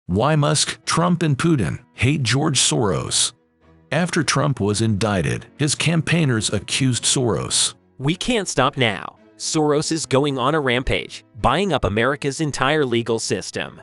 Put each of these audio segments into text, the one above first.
Why Musk, Trump, and Putin hate George Soros. After Trump was indicted, his campaigners accused Soros. We can't stop now. Soros is going on a rampage, buying up America's entire legal system.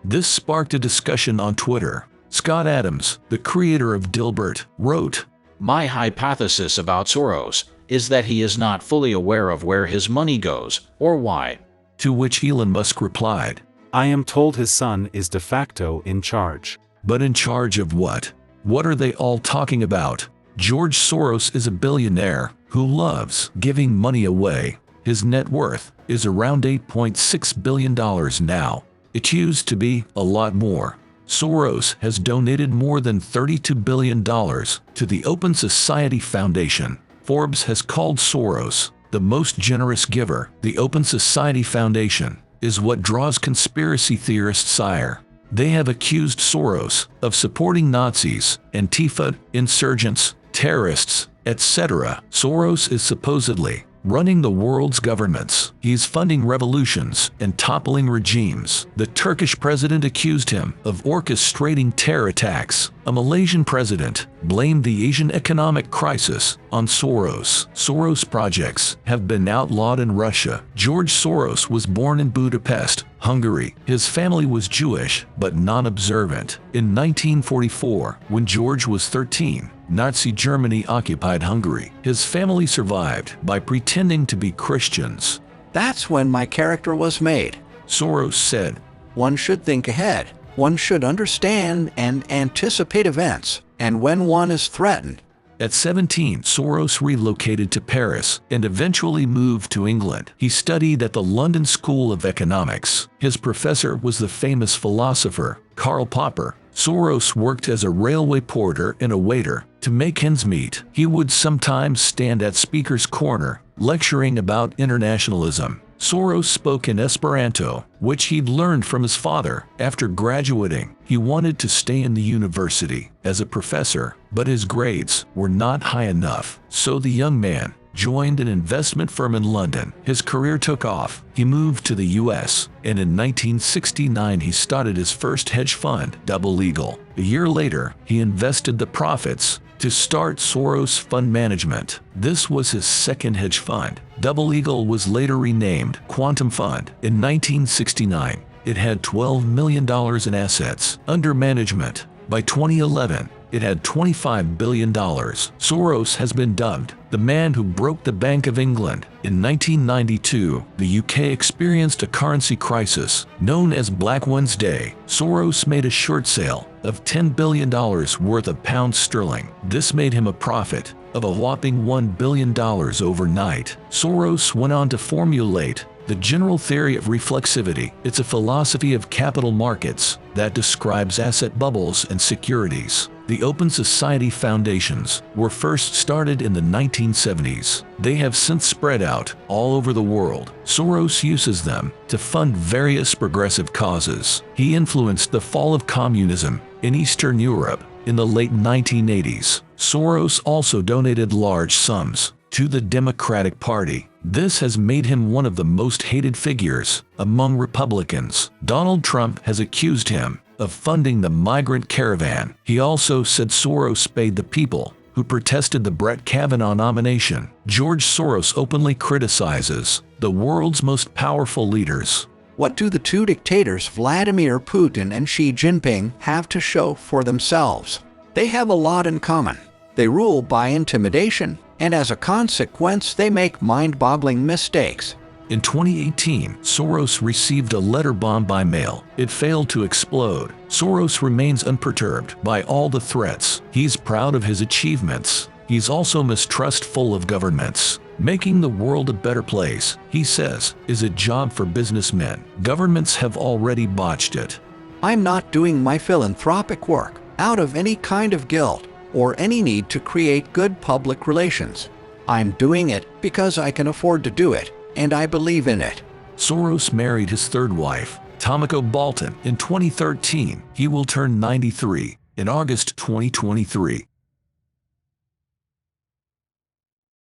This sparked a discussion on Twitter. Scott Adams, the creator of Dilbert, wrote, "My hypothesis about Soros is that he is not fully aware of where his money goes or why." To which Elon Musk replied, "I am told his son is de facto in charge." But in charge of what? What are they all talking about? George Soros is a billionaire who loves giving money away. His net worth is around $8.6 billion now. It used to be a lot more. Soros has donated more than $32 billion to the Open Society Foundation. Forbes has called Soros the most generous giver. The Open Society Foundation is what draws conspiracy theorists ire. They have accused Soros of supporting Nazis, Antifa, insurgents, terrorists, etc. Soros is supposedly running the world's governments. He's funding revolutions and toppling regimes. The Turkish president accused him of orchestrating terror attacks. A Malaysian president blamed the Asian economic crisis on Soros. Soros projects have been outlawed in Russia. George Soros was born in Budapest, Hungary. His family was Jewish but non-observant. In 1944, when George was 13, Nazi Germany occupied Hungary. His family survived by pretending to be Christians. "That's when my character was made," Soros said. "One should think ahead. One should understand and anticipate events, and when one is threatened." At 17, Soros relocated to Paris and eventually moved to England. He studied at the London School of Economics. His professor was the famous philosopher Karl Popper. Soros worked as a railway porter and a waiter to make ends meet. He would sometimes stand at speaker's corner, lecturing about internationalism. Soros spoke in Esperanto, which he'd learned from his father. After graduating, he wanted to stay in the university as a professor, but his grades were not high enough. So the young man joined an investment firm in London. His career took off. He moved to the US, and in 1969 he started his first hedge fund, Double Eagle. A year later, he invested the profits to start Soros Fund Management. This was his second hedge fund. Double Eagle was later renamed Quantum Fund. In 1969, it had $12 million in assets under management. By 2011, it had $25 billion. Soros has been dubbed the man who broke the Bank of England. In 1992, the UK experienced a currency crisis known as Black Wednesday. Soros made a short sale of $10 billion worth of pounds sterling. This made him a profit of a whopping $1 billion overnight. Soros went on to formulate the general theory of reflexivity. It's a philosophy of capital markets that describes asset bubbles and securities. The Open Society Foundations were first started in the 1970s. They have since spread out all over the world. Soros uses them to fund various progressive causes. He influenced the fall of communism in Eastern Europe in the late 1980s. Soros also donated large sums to the Democratic Party. This has made him one of the most hated figures among Republicans. Donald Trump has accused him of funding the migrant caravan. He also said Soros paid the people who protested the Brett Kavanaugh nomination. George Soros openly criticizes the world's most powerful leaders. What do the two dictators Vladimir Putin and Xi Jinping have to show for themselves? They have a lot in common. They rule by intimidation, and as a consequence, they make mind-boggling mistakes. In 2018, Soros received a letter bomb by mail. It failed to explode. Soros remains unperturbed by all the threats. He's proud of his achievements. He's also mistrustful of governments. Making the world a better place, he says, is a job for businessmen. Governments have already botched it. "I'm not doing my philanthropic work out of any kind of guilt or any need to create good public relations. I'm doing it because I can afford to do it, and I believe in it." Soros married his third wife, Tomiko Bolton, in 2013. He will turn 93 in August 2023.